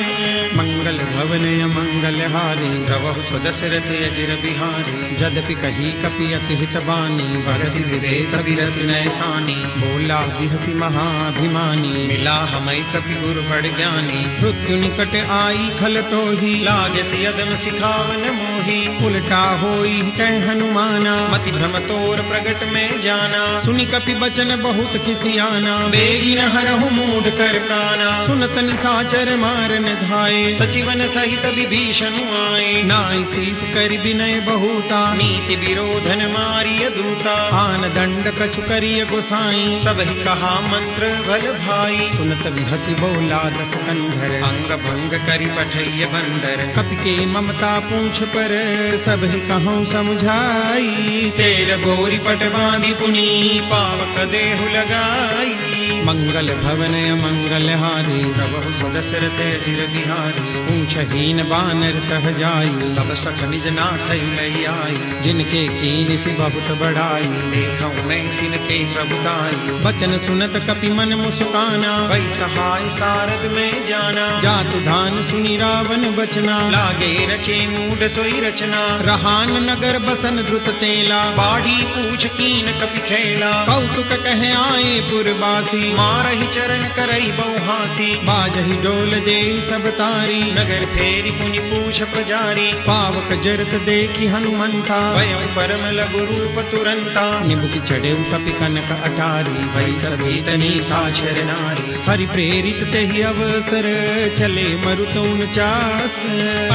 मंगल भवन अमंगल हारी द्रवहु स्वदशरथ अजिर बिहारी। जदपि कही कपि अति हित बानी भरति विवेक विरति नैसानी। बोला बिहसी महाभिमानी मिला हमै कपि गुरु बड़ ज्ञानी। मृत्यु निकट आई खल तो ही लागे से यदम सिखावन मोही। उल्टा होई कह हनुमाना मति भ्रम तोर प्रगट में जाना। सुनि कपि बचन बहुत खिसियाना बेगी न हरहु मूढ़ कर प्राणा। सुनत निशाचर मारन धाये सचिवन सहित विभीषण आए। नाई शीस कर विनय बहुता नीति विरोधन मारिय दूता। आन दंड कछु करिय गोसाई सब ही कहा मंत्र भल भाई। सुनत हसी बोला दस कंधर अंग भंग करि पठैय बंदर। कपि के ममता पूछ पर सब ही कहूँ समझाई। तेर गोरी पट बांधी पुनी पावक देहु लगाई। मंगल भवन अमंगल हारी प्रभु सुदशरथ अजिर बिहारी। पूछहीन बानर तह जाई तब सख निज नाथ लई आई। जिनके कीन सि बहुत बड़ाई देखऊँ मैं तिनके प्रभुताई। बचन सुनत कपि मन मुस्काना वै सहाय सारद में जाना। जातु धान सुनि रावण बचना लागे रचे मूढ़ सोई रचना। रहान नगर बसन द्रुत तेला बाढ़ी पूछ कीन कपि खेला। कौतुक कह आए पुरवासी मारहि चरण करई बहुहासी। बाजहि डोल दे सब तारी नगर फेरी पुनि पूछ पुजारी। पावक जरत देखि हनुमंता भयं परम लघु रूप तुरंता। निबुक चढ़े कपि कनक अटारी भई सभी तनी साक्षर नारी। हरि प्रेरित तेहि अवसर चले मरुत 49।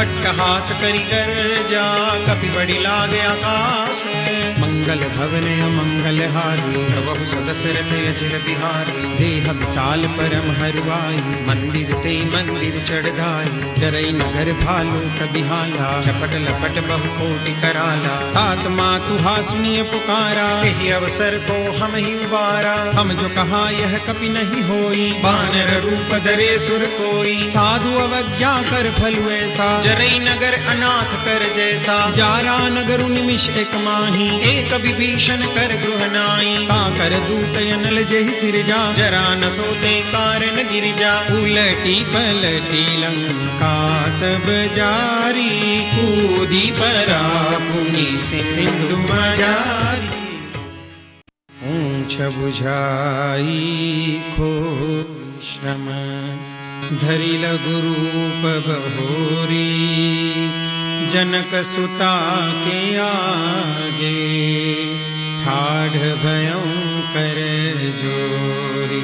अट्टहास करि कर जा कपि बड़ी लागे आकाश। मंगल भवन अमंगल हारी प्रभु सदशरथ अजिर बिहारी। देह विशाल परम हरवाई मंदिर ते मंदिर चढ़ाई। डरई नगर भालू कबिहाला चपट लपट बहु कोटि कराला। तात मातु हासुनिय पुकारा यही अवसर को हम ही उबारा। हम जो कहा यह कपि नहीं होई बानर रूप धरे सुर कोई। साधु अवज्ञा कर फलु ऐसा जरई नगर अनाथ कर जैसा। जारा नगर निमिष एक माही एक विभीषण कर गृह नाई। ता कर दूत अनल जहि सिरजा जरा न सोते कारण गिरिजा। उलटी पलटी लंका सब जारी कूदी परा पुनि सिंधु मजारी। ऊंच बुझाई खो श्रम धरि लघु रूप बहोरी। जनक सुता के आगे ठाढ़ भयं कर जोरी।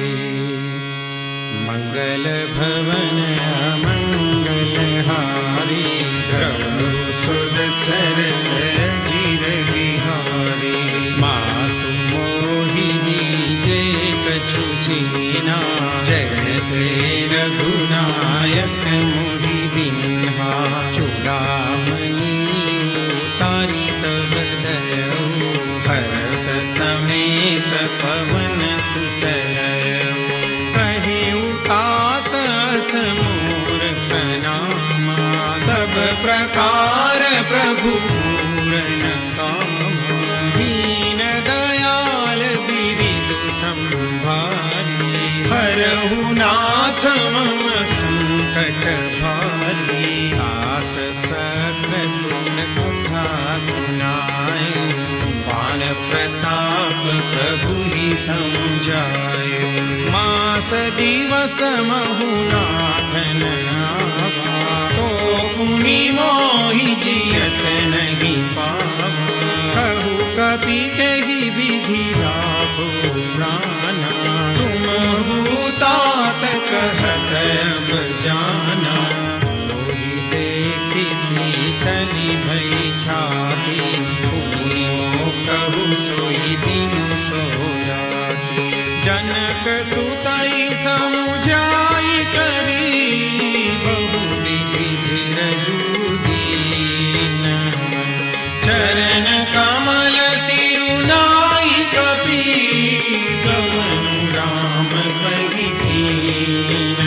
मंगल भवन अमंगल हारी प्रभु सुदशरथ अजिर बिहारी। मातु मोहिनी जय कछु चीना जैसे रघुनायक मुहि दीन्हा। चूड़ामणि तारी तब दयऊ हर्ष समेत पवन सुत कहे उतात समूर प्रणामा। सब प्रकार प्रभु पूरन कामा। दीन दयाल बिरिदु संभारी हरहु नाथ मम संकट भारी। तात सत्र सुन कथा सुनाए बाण प्रताप प्रभु ही समझाए। मास दिवस महु नाथ न आवा तो मुनि मोहि जियत नहीं पावा, कहु कपि कही विधि राखो प्राणा, तुम तात कहत अब जाना, मोहि देखि शीतली भई छाती, कहु सोई दिन सो राती। जनक सुतई समुझाई करी, बहु विधि धीरजु दीन, चरण कमल सिरुनाई कपि, गवनु राम पहि दीन।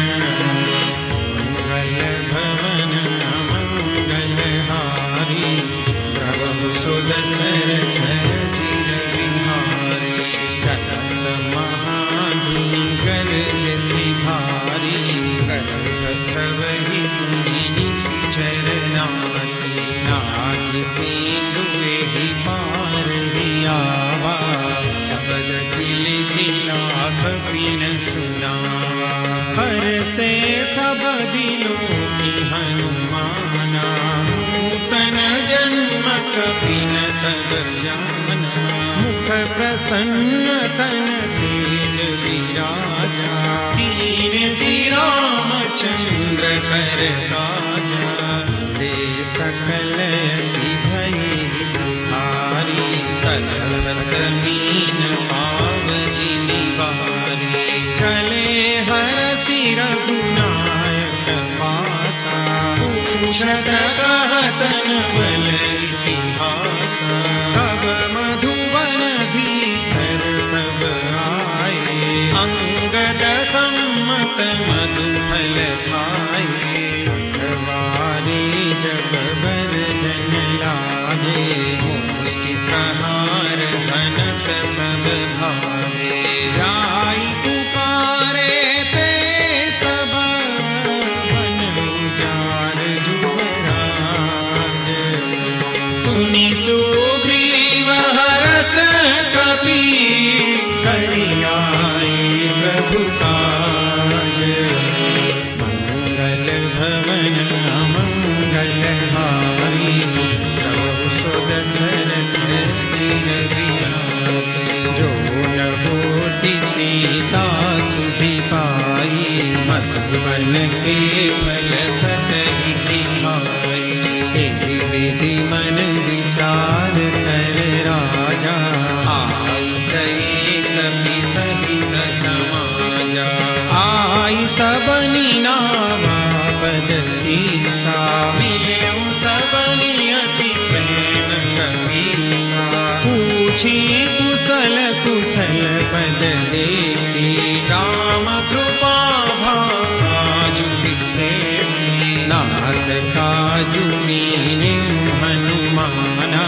मंगल भवन मंगल हारी, प्रभु सुदशरथ चिर विहारी, सतत महाधुनि गरजसि भारी, करस्तवहि सुनि सुचर नारी, नाग सिंधुहि पार हियावा, सबद खिल खिला कपि न सुनावा। हरसे सब दिलों की हनुमाना, नूतन जन्म कपि न तब जाना, मुख प्रसन्न तन तेज विराजा, कीन रामचंद्र कर काजा, दे सकल अति भई सुखारी, तलत मीन पाव जिमि बारी, चले हरसि रघुनायक पासा, पूछत कहत न बल इतिहासा, तब मधुबन धीर सब आए, अंगद सम्मत मधु फल खाए, अखबारी जब बर जन लागे, मुष्टि प्रहार घनक सब भावे, जाई पुकारे ते सब वन उजार जुबराज, सुनि सुग्रीव हरष कपि, करि आए प्रभु काज। मंगल भवन मंगल हारी, प्रभु सुदशरथ चिर विहारी, जो न होति सीता सुधि पाई, मधुबन के फल सतहि दिखाई, एहि विधि मन विचार कर राजा, आई गए कपि सहित समाजा, आई सबनि नावा पद सीसा, मिलेउ सबनि अति प्रेम कपीसा, पूछी कुशल कुशल पद देखी, राम कृपा भाजु विशेषी, नाथ काजु कीन्यु हनुमाना,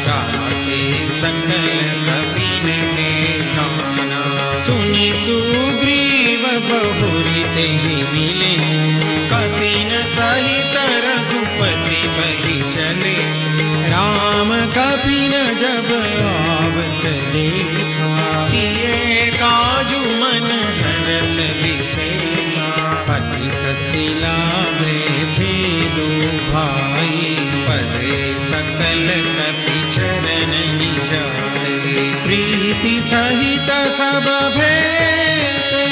राखे सकल कपिन के काना, सुनि सुग्रीव बहुरि तेहि मिले, कपिन सहित रघुपति बहि चले, राम कपिन जब आवत देखा, किए काजु मन हरष विशेषा, पति कसिला भेदो भाई, परे सकल कपि चरण निजाए, प्रीति सहित सब भेटे,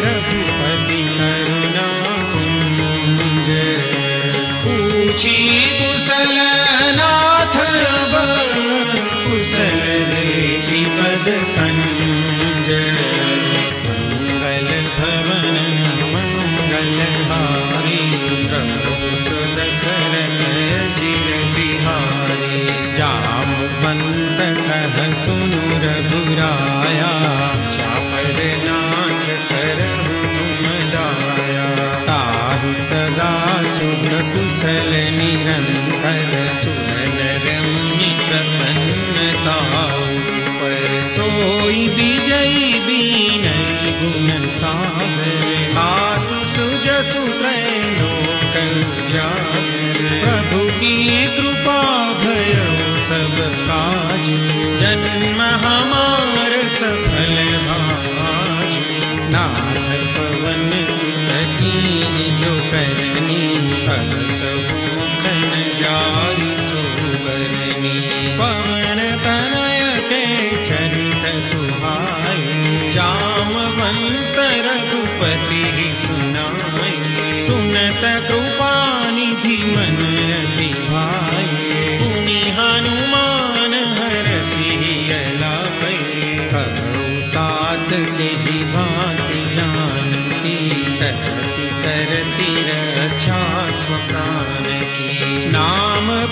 रघुपति करुणा कुंज, पूछी कुशल नाथ अब, कुशल देखि पद कंज, मंगल भवन मंगल हारी, प्रभु सुदशरथ चिर विहारी, जामवंत कह सुनु रघुराया, चापर नाथ करहु तुम दाया, ताहि सदा शुभ कुशल निरंतर, सुरनर मुनि प्रसन्नता पर, सोई विजयी बीनहि गुण सागर, आसु सुजसु लोक उजागर, प्रभु की कृपा भयउ सब काज, जन्म हमार सफल भाज, नाथ पवन सुत कीन्हि जो करनी, सरस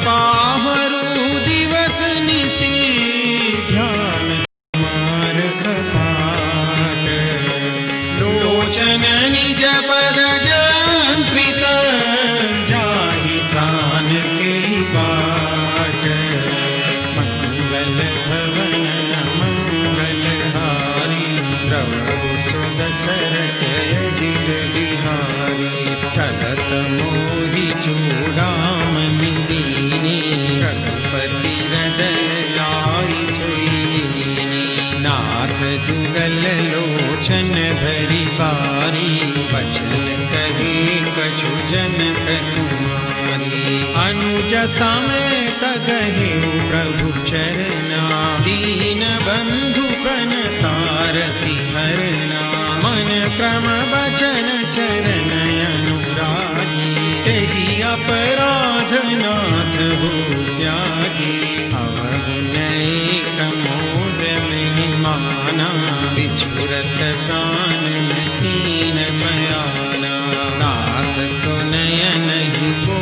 पाहरू दिवस निशी ध्यान तुम्हार कपाट लोचन निज पद जंत्रित जाहि प्राण के बाट मंगल भवन मंगलहारी प्रभु सुदशरथ अजित बिहारी चलत मोहि चूड़ामणि दीनी रघुपति हृदय लाई सोई नाथ जुगल लोचन भरी बारी बचन कहे कछु जनक तुम्हारी अनुज समेत गहे प्रभु चरना दीन बंधु प्रणतारति हरना मन क्रम बचन चरण अनुरागी तेहि अपराध नाथ हो त्यागी अवगुण मोद में माना बिछुरत प्राण हीन बयाना नाथ सुनय नहीं को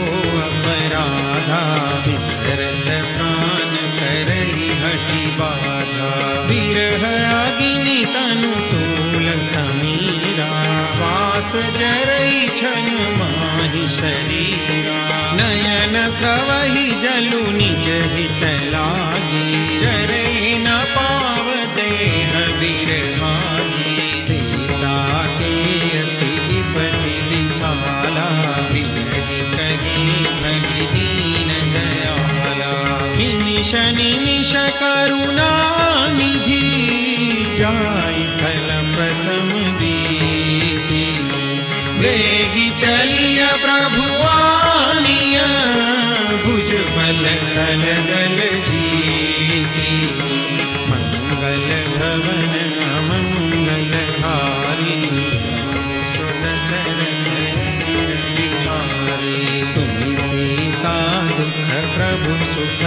अपराधा विसरत प्राण करहि हठि बाधा विरह अग्नि तनु तूल समीरा श्वास जरई छन माहि शरीरा नयन स्रवहि जलु निज हित लागी जरई न पाव देह बिरहागी सीता के अति विपति विशाला विरहि कही भगि दीन दयाला निमिष निमिष करुणा निधि जाय कलप समदीति वेगी चलिय प्रभु आनिया भुज बल कल गल जीती मंगल भवन मंगल हारी सुदशरथ बिहारी सुनि सीता दुख प्रभु सुख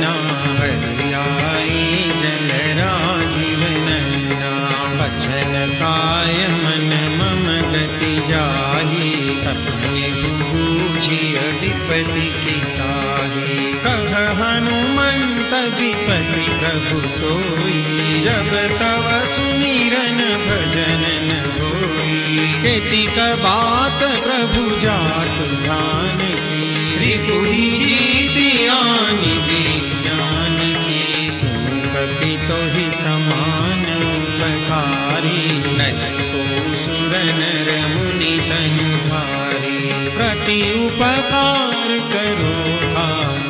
ना हरि आई जल राजीव नैना बचन काय मन मम गति जाही सपने बूझी विपति की ताही कह हनुमंत विपति प्रभु सोई जब तव सुमिरन भजन न होई केतिक बात प्रभु जात ध्यान की त्रिपुरी जीति आनि दी जान की सुन कपि तो ही समान उपकारी नहीं को सुर नर मुनि तनु धारी प्रति उपकार करो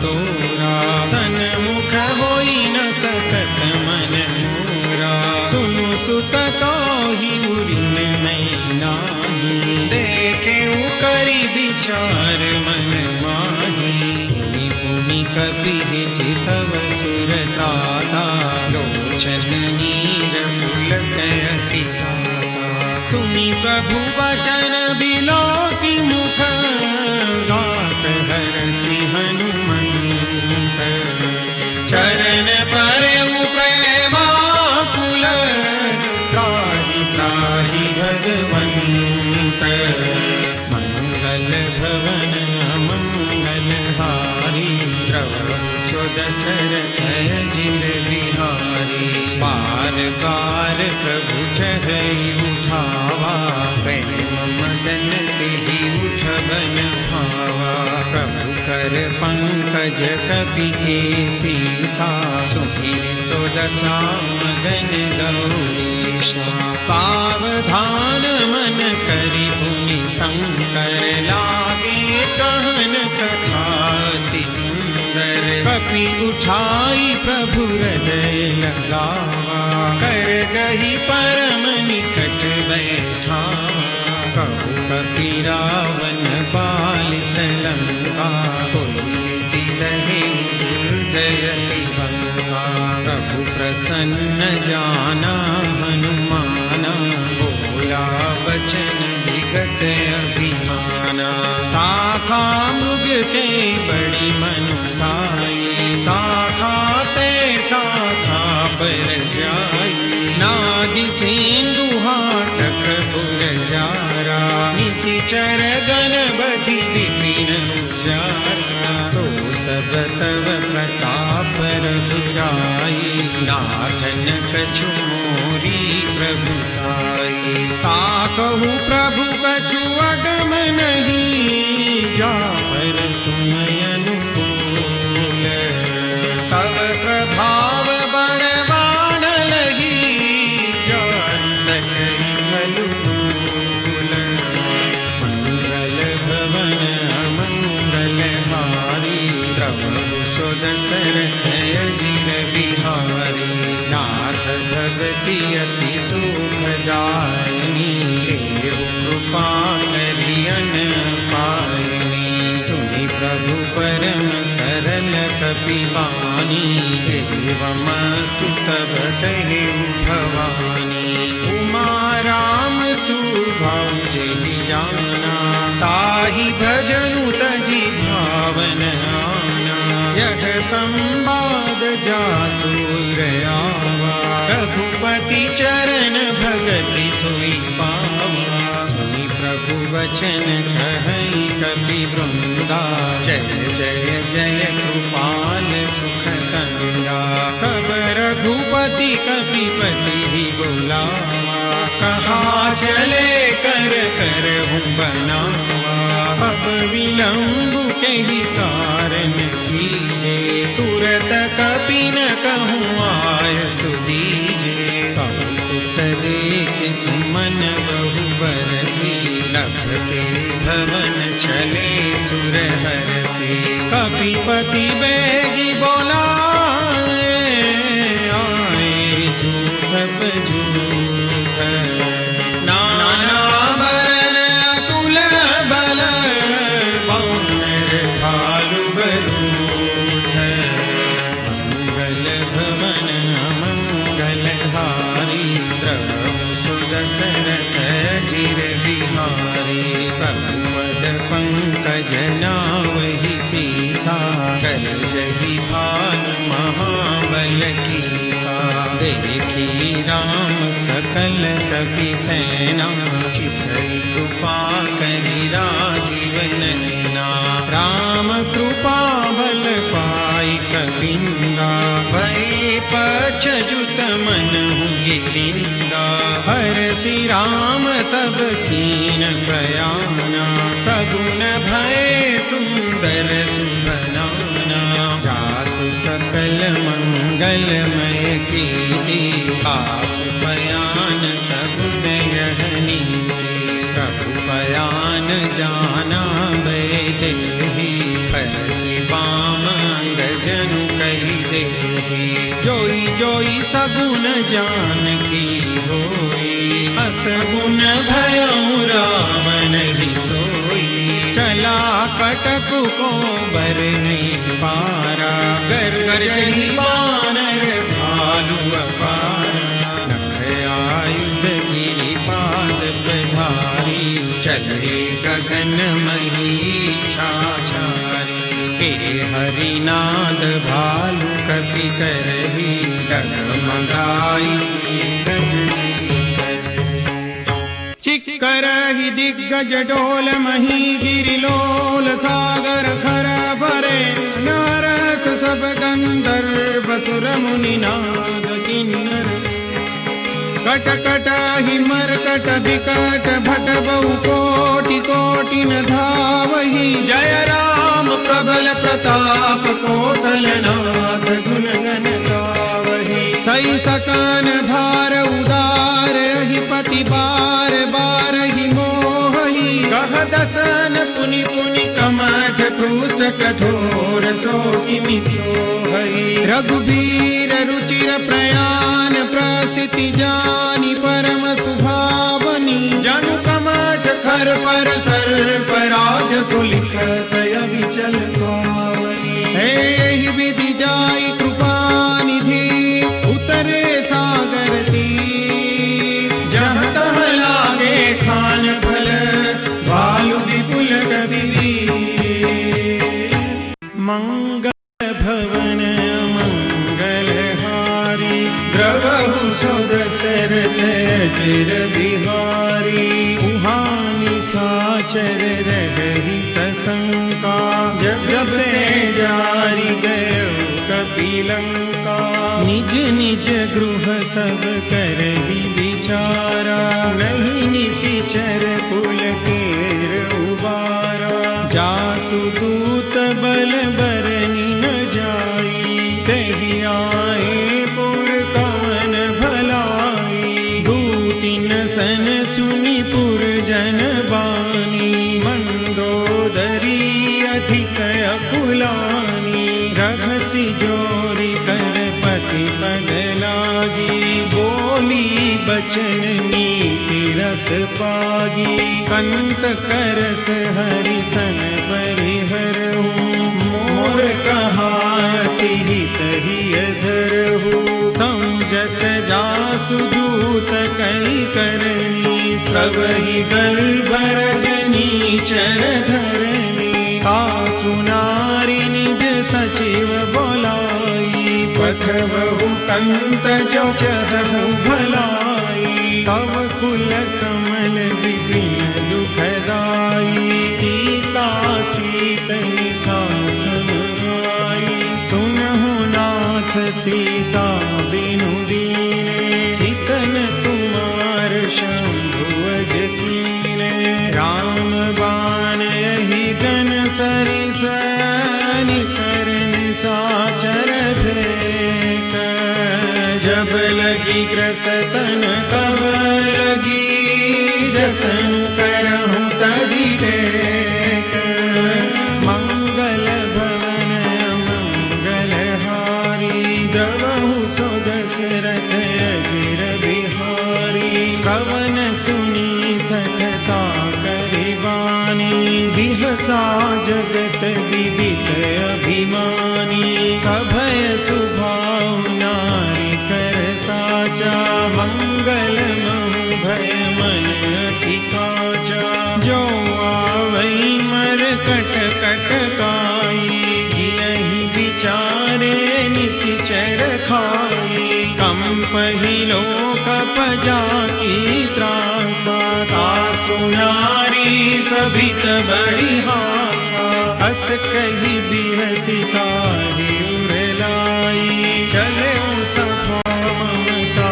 तोरा सन्मुख होई न सकत मन मोरा सुनु सुत ही उरिन में नाही देखे करी विचार मन माही पुनि पुनि कपि चितव सुर त्राता लोचन नीर पुलक अति सुनि प्रभु वचन बिलोकी मुख गात हरसि हनुमंत चरण परउ प्रेमाकुल त्राहि त्राहि भगवंत मंगल भवन मंगल हारी द्रव सुदशरथ अजित बिहारी बार बार प्रभु चढ़ई उठावा प्रेम मदन तेहि उठबन भावा प्रभु कर पंकज कपि केसीसा सुधीर सुदशा मदन गौरीशा सावधान मन करि पुनि शंकर लागे कहन कथा अति सुंदर कपि उठाई प्रभु हृदय लगावा कर गही परम निकट बैठावा कहु कपि रावण पालित लंका कोई रहे जयति बंका प्रभु प्रसन्न जाना हनुमाना बोला वचन विगत अभिमाना शाखा मृग के बड़ी मनुसाई शाखा ते शाखा पर जाई नादि सिंधु हाटक पुर जारा निशिचर गण बधि विपिन उजारा सो सब तव प्रताप रघुराई, नाथन कछु मोरी प्रभुताई। ताकहु प्रभु कछु अगम नहीं, जा पर तुम अनुकूल। तव प्रभाव बड़वान लगी, जान सकई खलु दूल। मंगल भवन अमंगल हारी, प्रभु सो दशरथ अजिर बिहारी। नाथ भगति अति सुखदायिनी, देव कृपा करियन पायनी। सुनि प्रभु परम सरल कपिवानी, एवमस्तु तब कहेउ भवानी। उमा राम सुभाउ जेहि जाना, ताहि भजनु तजि भावन आना। यह संवाद जासुर आवा, रघुपति चरण भगति सोई पावा। सुनि प्रभु वचन कहई कपि वृंदा, जय जय जय कृपाल सुख कंदा। तब रघुपति कपिपति बुलावा, कहाँ चले कर करहूँ बनावा। अब विलंब कहि कारण कीजे, तुरत कपि न कहूँ आय सुदीजे। कौतुक देख सुमन बहु बरसी, लखते भवन चले सुर हरसी। कपिपति बेगी बोलाए, आए जूथ जूथ। नाना बरन अतुल बल, वानर भालु बरूथ। मंगल भवन अमंगल हारी, प्रभु सो दशरथ अजिर बिहारी। प्रभुपद पंकज नावहि सीसा, गरजहि भानु महाबल कीसा। देखी राम सकल कपि सेना, चितई कृपा करि राजीव नैना। राम कृपा बल पाई कलिंगा, भय पछजुत मनहु गिरिंगा। हरसि राम तब कीन प्रयाना, सगुन भय सुंदर सुभनाना। जासु सकल मंगलमय कीर्ति, आसु पयान सगुन यह नीति। प्रभु पयान जाना भय देहि, पलि बाम अंगजनु कहि देहि। जोई जोई सगुन जानकी होई, असगुन भयउ रावण ही सोई। चला कटक को बर नहीं पारा, गरजहि वानर भालु अपारा। नख आयुध गिरिपाद प्रधारी, चले गगन मही छाछारी। के हरिनाद भालु कपि करही, डगमगाई चिक्करहि दिग्गज डोल मही। गिरिलोल सागर खर भरे, नारस सब गंधर्व सुर मुनि नाद किन्नर। कट कट ही मरकट विकट, भट बहु कोटि कोटि न धावहि। जय राम प्रबल प्रताप, कौशलनाथ गुण गण गावहि। सई सकान भार उदार, अधिपति बार बार ही मोहि। कह दसन पुनि पुनि कमठ, क्रूष्ट कठोर सो किमि सोहहि। रघुबीर रुचिर प्रयाण, प्रस्थिति जानि परम सुभावनी। जनु कमठ खर पर सर्प, राज सुलिखत अविचल पावनी। हे विधि जाई कृपा निधि, उतरे सागर तीर। जहाँ तहाँ लागे खान भल, भालु विपुल कवि। मंगल भवन मंगल हारी, द्रवहु सो दशरथ अजिर बिहारी। उहानि साचर रही सशंका, जब जब ते जाय सब करहि विचारा, नहीं निशिचर पुलकेर उबारा। जासु दूत बल बरनि न जाई, कहि आए पुर कवन भलाई। दूतिन सन सुनि पुर जन बानी, मंदोदरी अधिक अकुलानी। रघसि जोरि कर पति पद लागी, बोली बचन नीति रस पागी। कंत करस हरि सन परिहरहु, मोर कहायति हित हिय धरहु। संजत जासु दूत कई करनी, स्रवहि गर्भ रजनी चर धरनी। तासु नारी निज सचिव बोलाई, पठबहु कंत जो चहु भलाई। तव कुल कमल विपिन दुखदाई, सीता सीत निशासन आई। सुनहु नाथ सीता बिनु दीने, हितन तुमार शंभुवज कीने। राम बाण यही गन सरिस, निकर निशाचर भेक। जब लगी ग्रसतन तब लगी, जतन करहु तजी टेक। मंगल भवन मंगल हारी, दवहु सो दशरथ अजिर बिहारी। श्रवण सुनी सठता करिबानी, बिहसा जगत विदित अभिमानी। सभय सुभाव नारी कर साचा, मंगल महु भय मन अधिकाचा। जो आवै मरकट कटकाई, जियहि विचारे निशिचर खाई। कंपहि लोकप जाकी त्रासा, तासु नारी सभित बड़ी हासा। अस कहि बिहसि काहि उरलाई, चले सभा ममता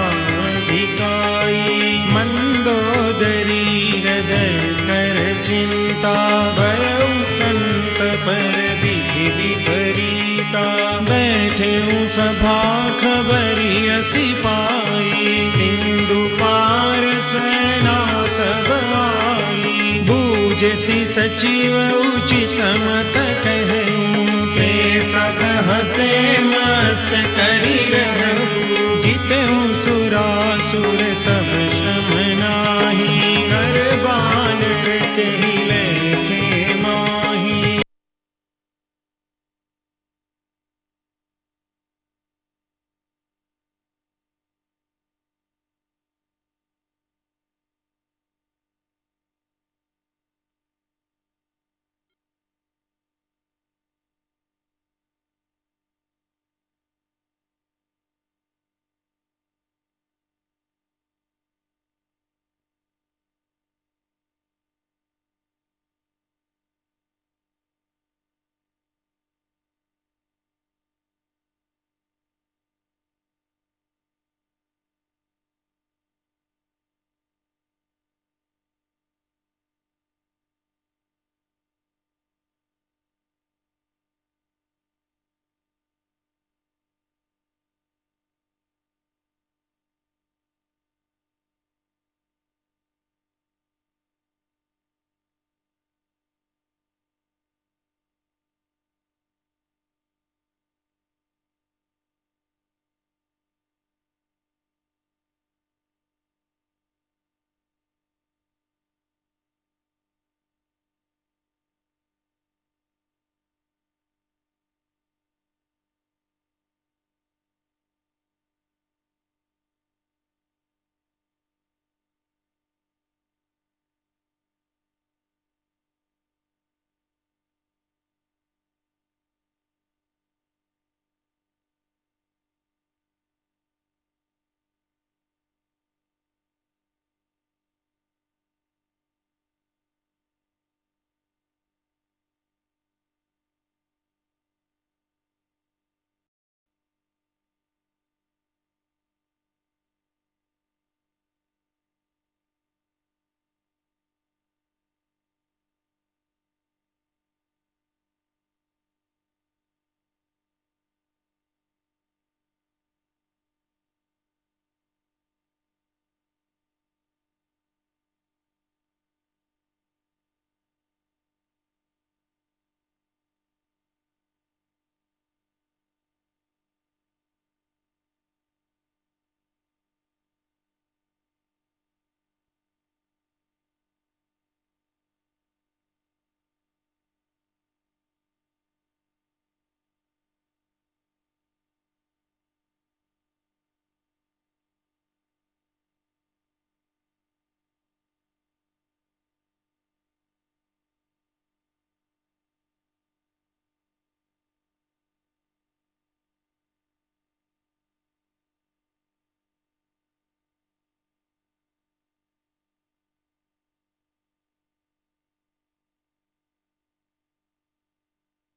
अधिकाई। मंदोदरी हृदय कर चिंता, भयउ कंत पर विधि विपरीता। बैठे सभा खबरियसि पाई, सिंधु पार सेना सब आई। बूझसि सचिव उचित मत